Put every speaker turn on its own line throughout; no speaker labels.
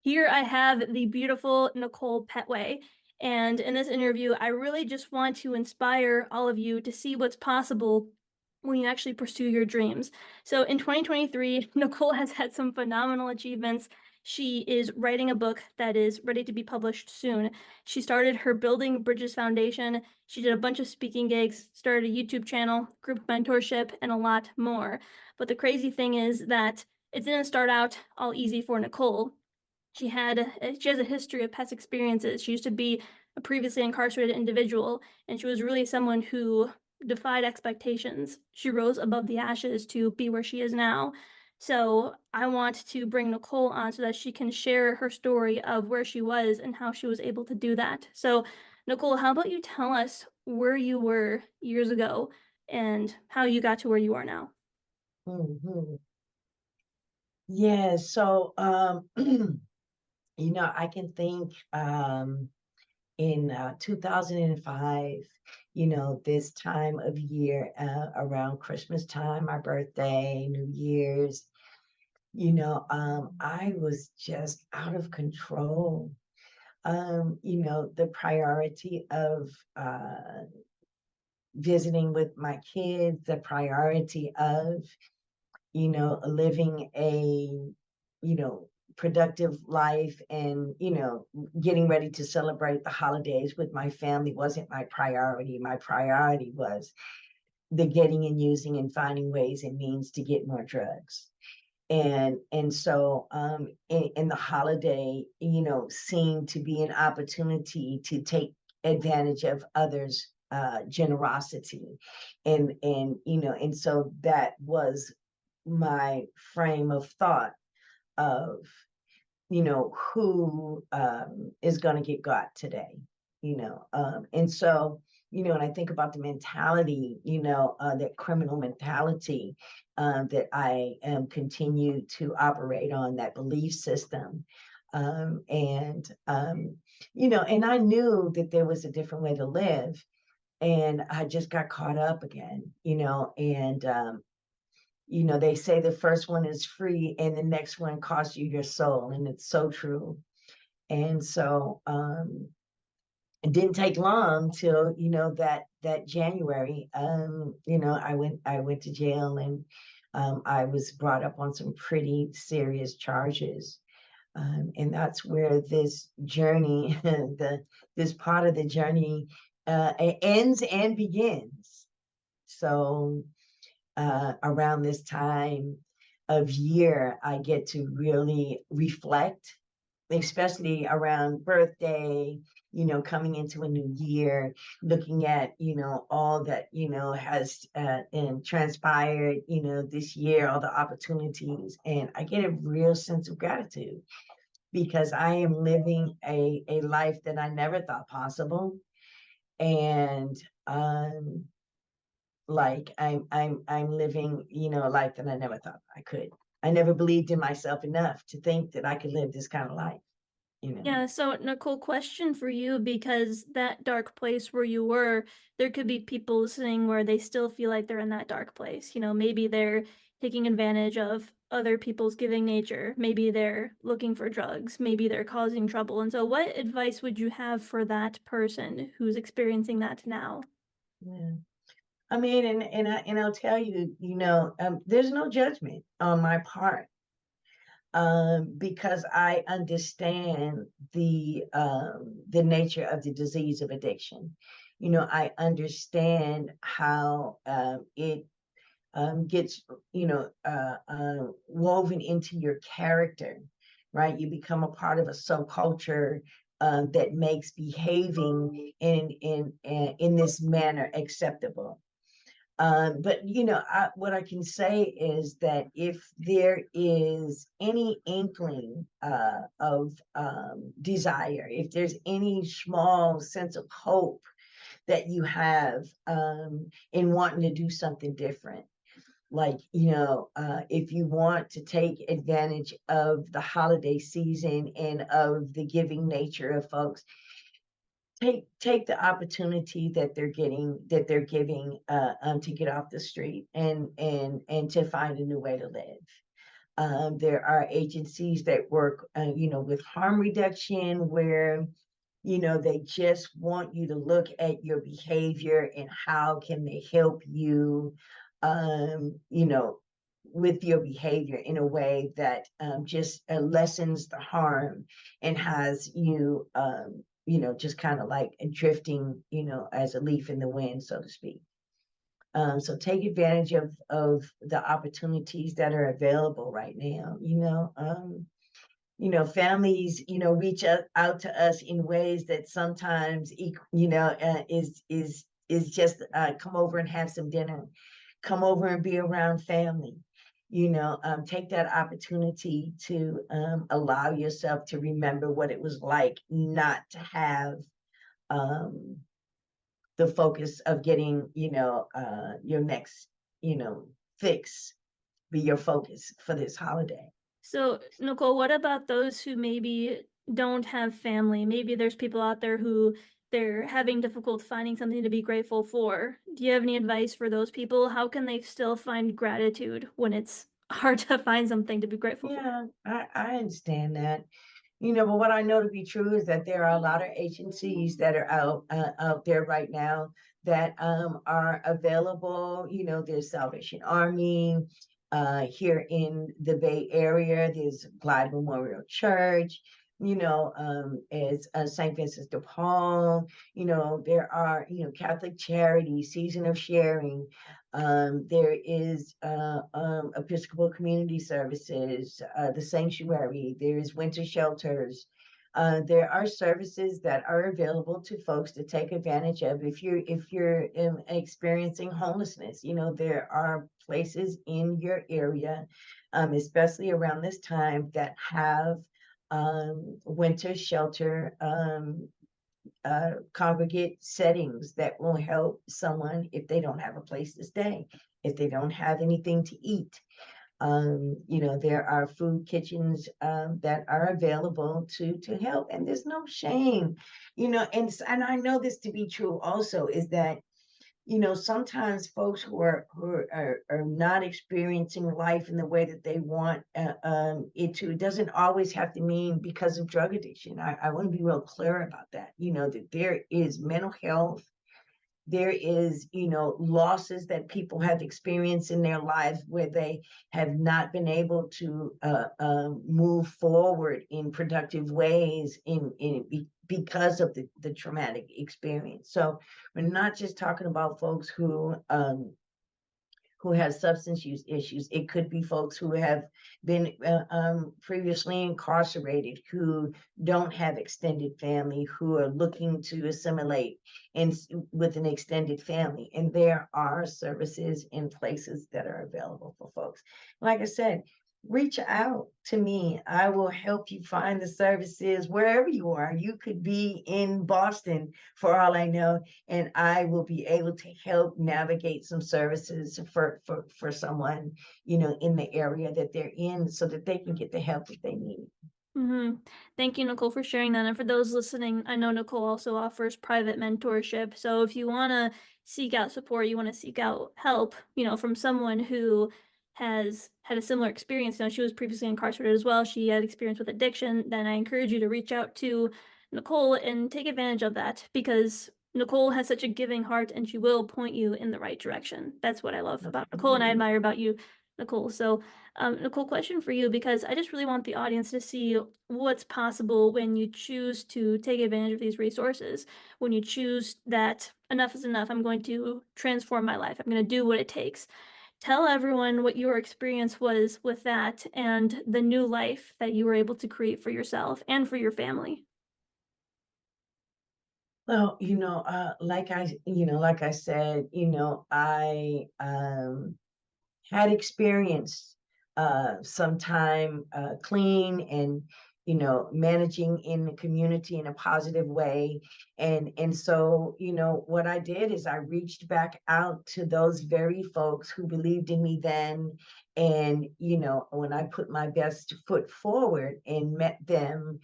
Here I have the beautiful Nicole Petway. And in this interview, I really just want to inspire all of you to see what's possible when you actually pursue your dreams. So in 2023, Nicole has had some phenomenal achievements. She is writing a book that is ready to be published soon. She started her Building Bridges Foundation. She did a bunch of speaking gigs, started a YouTube channel, group mentorship, and a lot more. But the crazy thing is that it didn't start out all easy for Nicole. She has a history of past experiences. She used to be a previously incarcerated individual, and she was really someone who defied expectations. She rose above the ashes to be where she is now. So I want to bring Nicole on so that she can share her story of where she was and how she was able to do that. So, Nicole, how about you tell us where you were years ago and how you got to where you are now?
Mhm. Yeah, so I can think in 2005, this time of year, around Christmas time, my birthday, New Year's, I was just out of control. The priority of visiting with my kids, the priority of living a, you know, productive life and, getting ready to celebrate the holidays with my family wasn't my priority. My priority was the getting and using and finding ways and means to get more drugs. And so in the holiday, seemed to be an opportunity to take advantage of others' generosity. And so that was my frame of thought of who is going to get got today. And so and I think about the mentality, that criminal mentality, that I continue to operate on, that belief system. And I knew that there was a different way to live, and I just got caught up again, and they say the first one is free and the next one costs you your soul, and it's so true. And so it didn't take long till that January, I went to jail, and I was brought up on some pretty serious charges. And that's where this journey, this part of the journey, ends and begins. So around this time of year, I get to really reflect, especially around birthday, coming into a new year, looking at, all that, has and transpired, this year, all the opportunities. And I get a real sense of gratitude because I am living a life that I never thought possible. And like I'm living, a life that I never thought I could. I never believed in myself enough to think that I could live this kind of life.
Yeah, so Nicole, question for you, because that dark place where you were, there could be people listening where they still feel like they're in that dark place. Maybe they're taking advantage of other people's giving nature. Maybe they're looking for drugs. Maybe they're causing trouble. And so what advice would you have for that person who's experiencing that now?
Yeah. I mean, and I'll tell you, there's no judgment on my part, because I understand the nature of the disease of addiction. I understand how it gets woven into your character, right? You become a part of a subculture that makes behaving in this manner acceptable. But what I can say is that if there is any inkling of desire, if there's any small sense of hope that you have in wanting to do something different, like if you want to take advantage of the holiday season and of the giving nature of folks, take the opportunity that they're giving to get off the street and to find a new way to live. There are agencies that work, with harm reduction where, they just want you to look at your behavior and how can they help you, um, you know, with your behavior in a way that just lessens the harm and has you, just kind of like drifting, as a leaf in the wind, so to speak. So take advantage of the opportunities that are available right now. Families, reach out to us in ways that sometimes, is just come over and have some dinner, come over and be around family. Take that opportunity to allow yourself to remember what it was like not to have um, the focus of getting, your next, you know, fix be your focus for this holiday.
So, Nicole, what about those who maybe don't have family? Maybe there's people out there who they're having difficult finding something to be grateful for. Do you have any advice for those people? How can they still find gratitude when it's hard to find something to be grateful for?
Yeah, I understand that. But what I know to be true is that there are a lot of agencies that are out there right now that are available. There's Salvation Army here in the Bay Area. There's Glide Memorial Church. As St. Vincent de Paul. There are Catholic Charity, Season of Sharing. There is Episcopal Community Services, the Sanctuary, there's winter shelters. There are services that are available to folks to take advantage of if you're experiencing homelessness. There are places in your area, especially around this time, that have winter shelter congregate settings that will help someone if they don't have a place to stay, if they don't have anything to eat. There are food kitchens that are available to help, and there's no shame. And I know this to be true also is that sometimes folks who are not experiencing life in the way that they want it to. It doesn't always have to mean because of drug addiction. I want to be real clear about that. That there is mental health, there is losses that people have experienced in their lives where they have not been able to move forward in productive ways because of the traumatic experience. So we're not just talking about folks who has substance use issues. It could be folks who have been previously incarcerated, who don't have extended family, who are looking to assimilate with an extended family. And there are services in places that are available for folks. Like I said, reach out to me. I will help you find the services wherever you are. You could be in Boston for all I know, and I will be able to help navigate some services for someone, in the area that they're in so that they can get the help that they need.
Thank you, Nicole, for sharing that. And for those listening, I know Nicole also offers private mentorship. So if you want to seek out support, you want to seek out help, from someone who has had a similar experience. She was previously incarcerated as well. She had experience with addiction. Then I encourage you to reach out to Nicole and take advantage of that because Nicole has such a giving heart and she will point you in the right direction. That's what I love about Nicole and I
Absolutely.
admire about you, Nicole. So Nicole, question for you because I just really want the audience to see what's possible when you choose to take advantage of these resources. When you choose that enough is enough, I'm going to transform my life. I'm going to do what it takes. Tell everyone what your experience was with that and the new life that you were able to create for yourself and for your family.
Well, like I said, I had experienced some time clean and managing in the community in a positive way. And so what I did is I reached back out to those very folks who believed in me then. And when I put my best foot forward and met them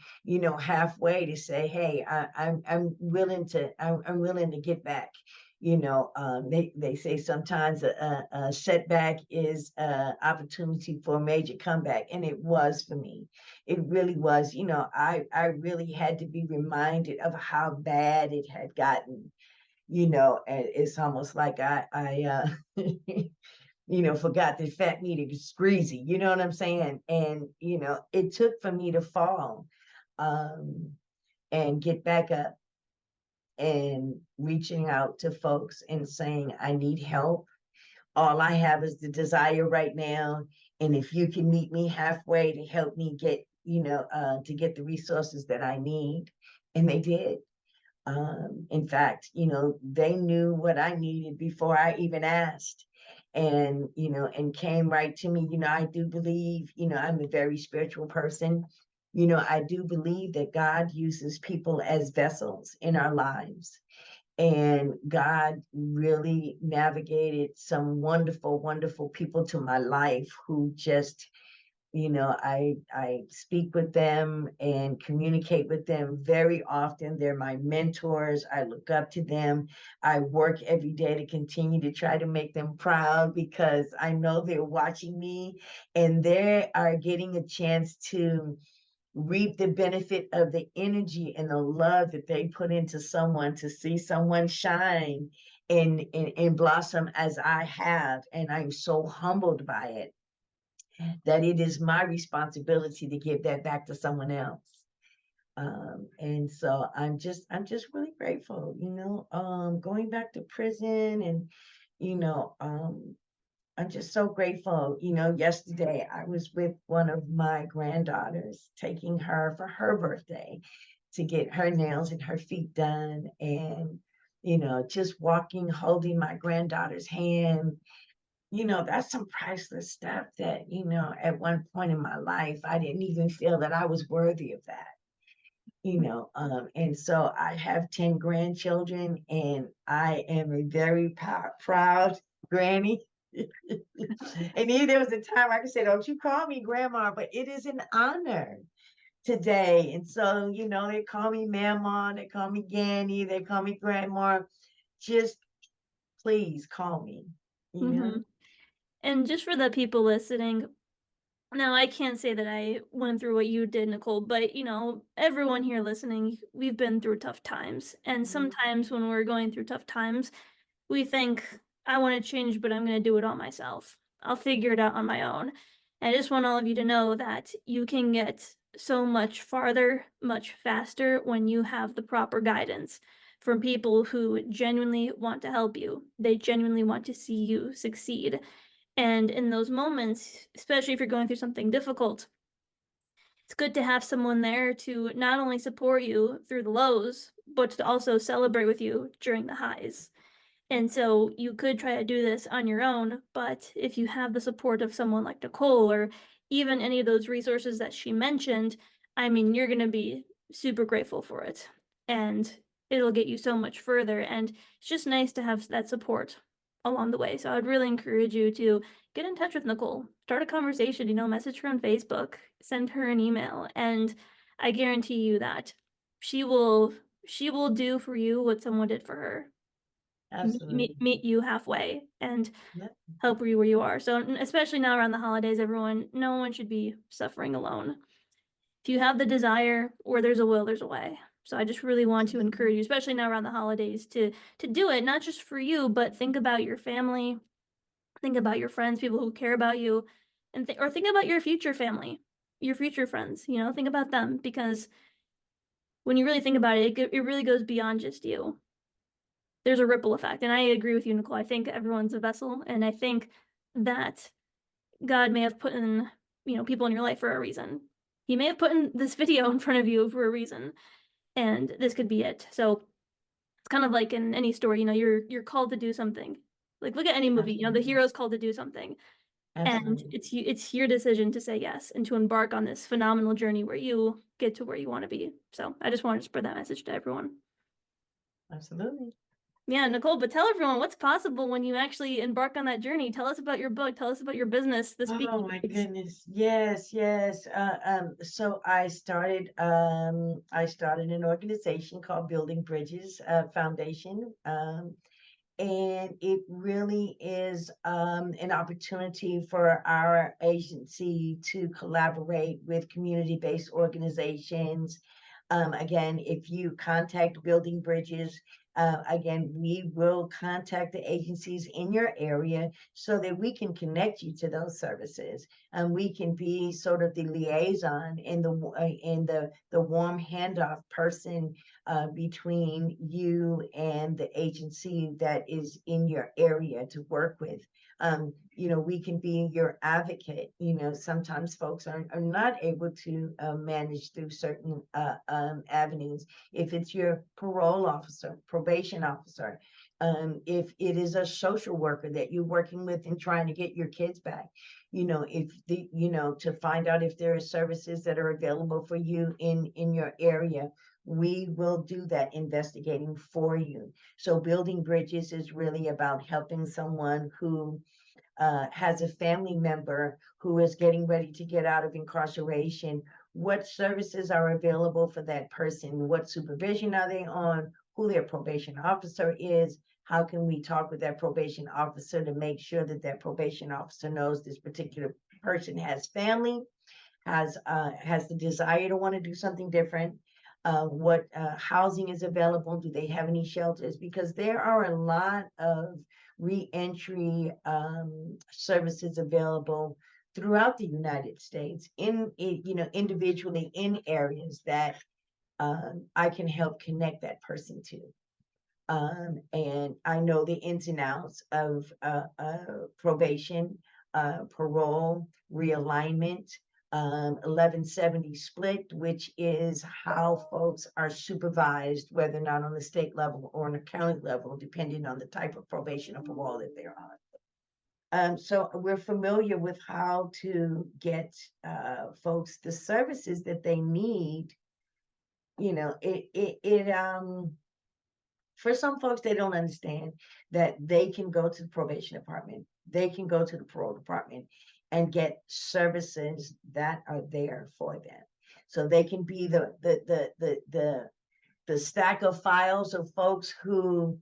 halfway to say, hey, I'm willing to get back, They say sometimes a setback is a opportunity for a major comeback, and it was for me. It really was. I really had to be reminded of how bad it had gotten. And it's almost like forgot that fat meat is greasy. You know what I'm saying? And it took for me to fall, um, and get back up and reaching out to folks and saying, I need help. All I have is the desire right now. And if you can meet me halfway to help me get, to get the resources that I need. And they did. In fact, they knew what I needed before I even asked. And came right to me. I do believe, I'm a very spiritual person. I do believe that God uses people as vessels in our lives. And God really navigated some wonderful, wonderful people to my life who just, I speak with them and communicate with them very often. They're my mentors. I look up to them. I work every day to continue to try to make them proud because I know they're watching me and they are getting a chance to reap the benefit of the energy and the love that they put into someone, to see someone shine and blossom as I have. And I'm so humbled by it that it is my responsibility to give that back to someone else. And so I'm just really grateful, going back to prison and, you know, um, I'm just so grateful. Yesterday I was with one of my granddaughters, taking her for her birthday to get her nails and her feet done. And, just walking, holding my granddaughter's hand, that's some priceless stuff that, at one point in my life, I didn't even feel that I was worthy of that. And so I have 10 grandchildren and I am a very proud granny. And even there was a time I could say, don't you call me grandma, but it is an honor today. And so, they call me mama, they call me Granny, they call me grandma. Just please call me, you
Mhm.
know?
And just for the people listening, now I can't say that I went through what you did, Nicole, but everyone here listening, we've been through tough times. And
Mhm.
sometimes when we're going through tough times, we think, I want to change, but I'm going to do it all myself. I'll figure it out on my own. And I just want all of you to know that you can get so much farther, much faster when you have the proper guidance from people who genuinely want to help you. They genuinely want to see you succeed. And in those moments, especially if you're going through something difficult, it's good to have someone there to not only support you through the lows, but to also celebrate with you during the highs. And so you could try to do this on your own, but if you have the support of someone like Nicole or even any of those resources that she mentioned, I mean, you're going to be super grateful for it. And it'll get you so much further. And it's just nice to have that support along the way. So I'd really encourage you to get in touch with Nicole, start a conversation, message her on Facebook, send her an email, and I guarantee you that she will she will do for you what someone did for her.
Absolutely.
Meet you halfway and
Yep.
help you where you are. So, especially now around the holidays, no one should be suffering alone. If you have the desire, where there's a will, there's a way. So I just really want to encourage you, especially now around the holidays, to do it, not just for you, but think about your family, think about your friends, people who care about you, and or think about your future family, your future friends. Think about them because when you really think about it, it really goes beyond just you. There's a ripple effect. And I agree with you, Nicole. I think everyone's a vessel. And I think that God may have put in, people in your life for a reason. He may have put in this video in front of you for a reason. And this could be it. So it's kind of like in any story, you're called to do something. Like look at any movie, the
Absolutely.
hero's called to do something. And
Absolutely.
it's your decision to say yes and to embark on this phenomenal journey where you get to where you want to be. So I just wanted to spread that message to everyone.
Absolutely.
Yeah, Nicole, but tell everyone what's possible when you actually embark on that journey. Tell us about your book. Tell us about your business, the
Oh
speaking
my
gigs.
goodness. Yes, yes. So I started an organization called Building Bridges Foundation. and it really is an opportunity for our agency to collaborate with community-based organizations. Again, if you contact Building Bridges, again, we will contact the agencies in your area so that we can connect you to those services, and we can be sort of the liaison in the warm handoff person between you and the agency that is in your area to work with. We can be your advocate. Sometimes folks are not able to manage through certain avenues. If it's your parole officer, probation officer, if it is a social worker that you're working with and trying to get your kids back, to find out if there are services that are available for you in your area, we will do that investigating for you. So Building Bridges is really about helping someone who has a family member who is getting ready to get out of incarceration. What services are available for that person? What supervision are they on? Who their probation officer is? How can we talk with that probation officer to make sure that that probation officer knows this particular person has family, has the desire to want to do something different? What housing is available? Do they have any shelters? Because there are a lot of reentry services available throughout the United States, individually in areas that I can help connect that person to. And I know the ins and outs of probation, parole, realignment, 1170 split, which is how folks are supervised, whether or not on the state level or on a county level, depending on the type of probation or parole that they're on. So we're familiar with how to get folks the services that they need. For some folks, they don't understand that they can go to the probation department, they can go to the parole department and get services that are there for them. So they can be the stack of files of folks who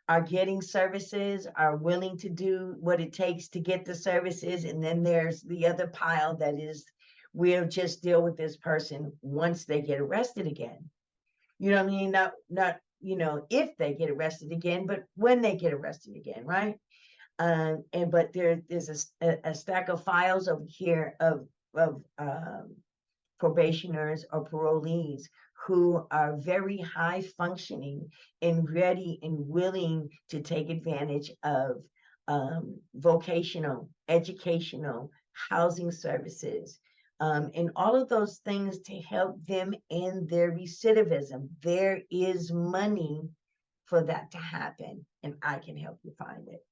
are getting services, are willing to do what it takes to get the services. And then there's the other pile that is, we'll just deal with this person once they get arrested again. You know what I mean? Not if they get arrested again, but when they get arrested again, right? But there's a stack of files over here of probationers or parolees who are very high functioning and ready and willing to take advantage of vocational, educational, housing services, and all of those things to help them in their recidivism. There is money for that to happen, and I can help you find it.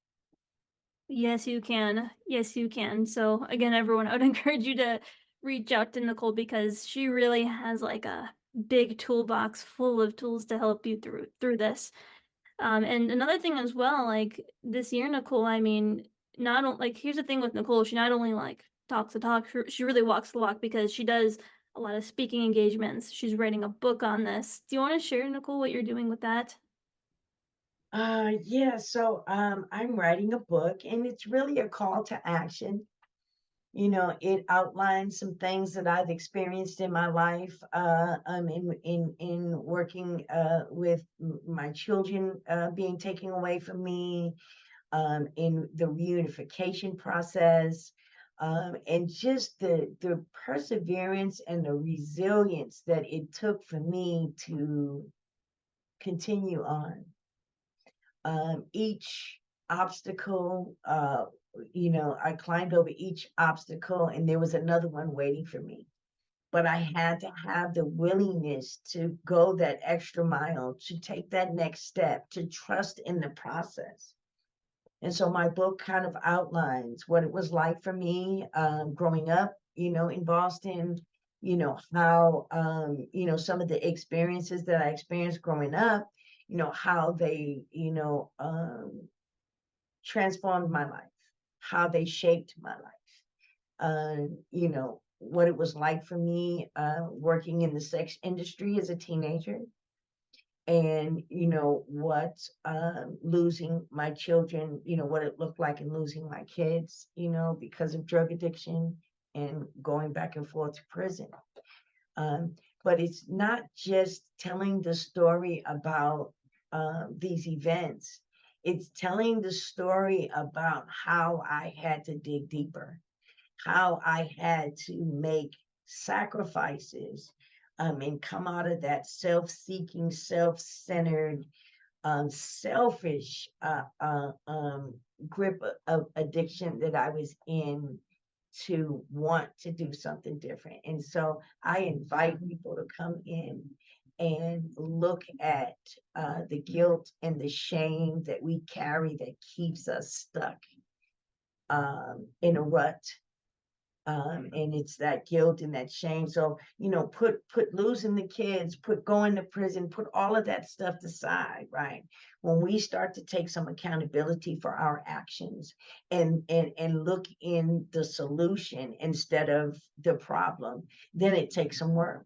Yes, you can. Yes, you can. So again, everyone, I would encourage you to reach out to Nicole because she really has like a big toolbox full of tools to help you through this. And another thing as well, like this year, Nicole, I mean, like here's the thing with Nicole, she not only like talks the talk, she really walks the walk because she does a lot of speaking engagements. She's writing a book on this. Do you want to share, Nicole, what you're doing with that?
Yeah, so I'm writing a book, and it's really a call to action. It outlines some things that I've experienced in my life, in working with my children being taken away from me, in the reunification process, and just the perseverance and the resilience that it took for me to continue on. Each obstacle, I climbed over each obstacle, and there was another one waiting for me. But I had to have the willingness to go that extra mile, to take that next step, to trust in the process. And so my book kind of outlines what it was like for me growing up, in Boston, how, some of the experiences that I experienced growing up, how they, transformed my life, how they shaped my life, what it was like for me working in the sex industry as a teenager, and what losing my children, what it looked like in losing my kids, because of drug addiction and going back and forth to prison. Um, but it's not just telling the story about these events. It's telling the story about how I had to dig deeper, how I had to make sacrifices, and come out of that self-seeking, self-centered, selfish grip of addiction that I was in, to want to do something different. And so I invite people to come in and look at the guilt and the shame that we carry that keeps us stuck in a rut, and it's that guilt and that shame. So put losing the kids, put going to prison, put all of that stuff aside, right? When we start to take some accountability for our actions, and look in the solution instead of the problem, then it takes some work.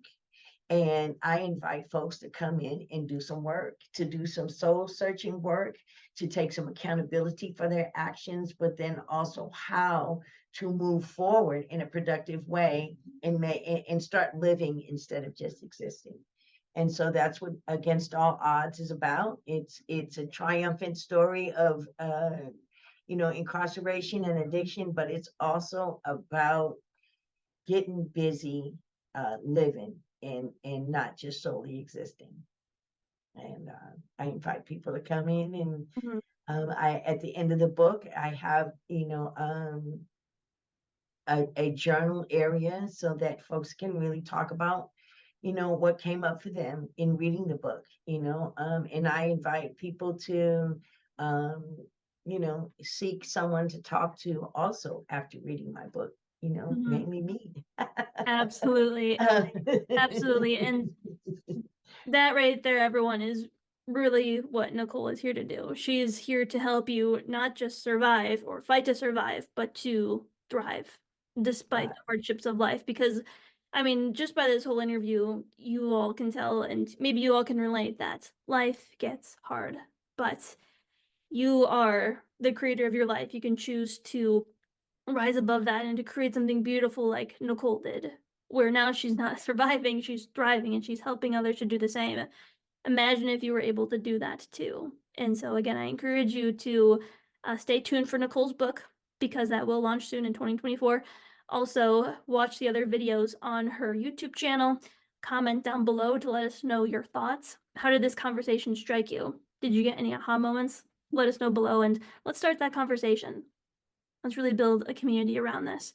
And I invite folks to come in and do some work, to do some soul searching work, to take some accountability for their actions, but then also how to move forward in a productive way, and start living instead of just existing. And so that's what Against All Odds is about. It's a triumphant story of incarceration and addiction, but it's also about getting busy, living, and not just solely existing. And I invite people to come in, and
Mhm.
I at the end of the book I have a journal area so that folks can really talk about what came up for them in reading the book. And I invite people to um, seek someone to talk to also after reading my book,
Mhm.
mainly me.
Absolutely. Absolutely. And that right there, everyone, is really what Nicole is here to do. She is here to help you not just survive or fight to survive, but to thrive despite
Right.
the hardships of life. Because, I mean, just by this whole interview, you all can tell, and maybe you all can relate, that life gets hard, but you are the creator of your life. You can choose to rise above that and to create something beautiful like Nicole did, where now she's not surviving, she's thriving, and she's helping others to do the same. Imagine if you were able to do that too. And so, again, I encourage you to stay tuned for Nicole's book because that will launch soon in 2024. Also, watch the other videos on her YouTube channel. Comment down below to let us know your thoughts. How did this conversation strike you? Did you get any aha moments? Let us know below and let's start that conversation. Let's really build a community around this.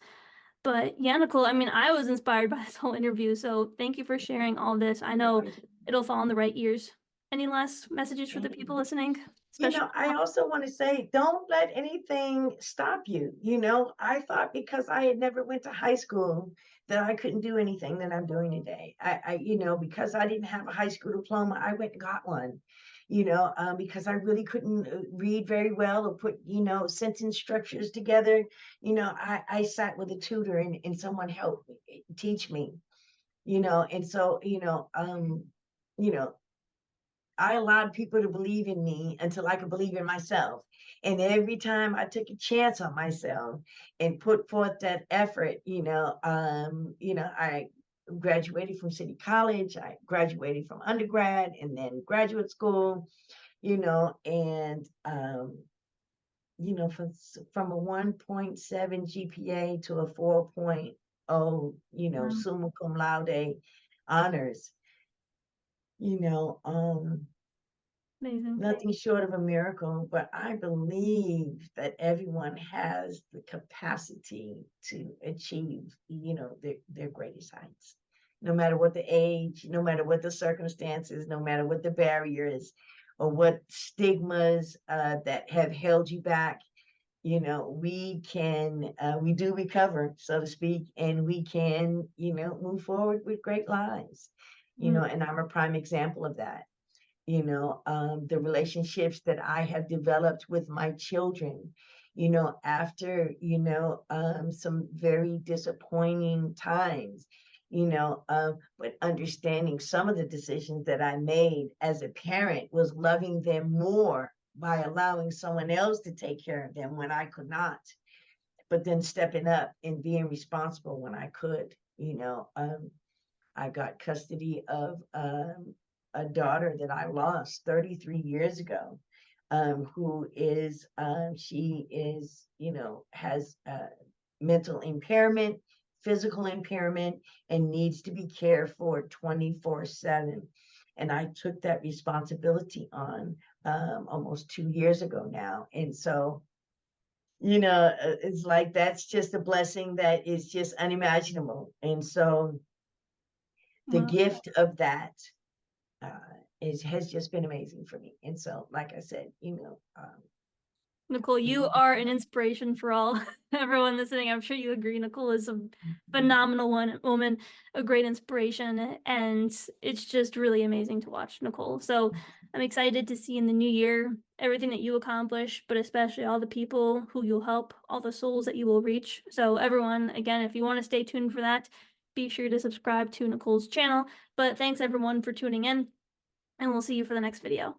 But yeah, Nicole, I mean, I was inspired by this whole interview, so thank you for sharing all this. I know it'll fall on the right ears. Any last messages for the people listening? Especially
I also want to say, don't let anything stop you. I thought because I had never went to high school that I couldn't do anything that I'm doing today. Because I didn't have a high school diploma, I went and got one. Because I really couldn't read very well or put, sentence structures together. I sat with a tutor, and someone helped me, teach me. And so, you know, I allowed people to believe in me until I could believe in myself. And every time I took a chance on myself and put forth that effort, I graduated from City College, I graduated from undergrad and then graduate school, and from a 1.7 GPA to a 4.0,
wow,
summa cum laude honors, you know,
amazing.
nothing short of a miracle, but I believe that everyone has the capacity to achieve, their greatest heights. No matter what the age, no matter what the circumstances, no matter what the barriers or what stigmas that have held you back, we do recover, so to speak, and we can, move forward with great lives,
Mhm.
and I'm a prime example of that. The relationships that I have developed with my children, after, some very disappointing times, but understanding some of the decisions that I made as a parent was loving them more by allowing someone else to take care of them when I could not, but then stepping up and being responsible when I could. I got custody of a daughter that I lost 33 years ago, who is, she is, has mental impairment, physical impairment, and needs to be cared for 24/7. And I took that responsibility on almost 2 years ago now. And so, it's like that's just a blessing that is just unimaginable. And so the
Wow.
gift of that has just been amazing for me. And so, like I said,
Nicole, you are an inspiration for all everyone listening. I'm sure you agree. Nicole is a phenomenal woman, a great inspiration, and it's just really amazing to watch Nicole. So I'm excited to see in the new year everything that you accomplish, but especially all the people who you'll help, all the souls that you will reach. So everyone, again, if you want to stay tuned for that, be sure to subscribe to Nicole's channel. But thanks everyone for tuning in, and we'll see you for the next video.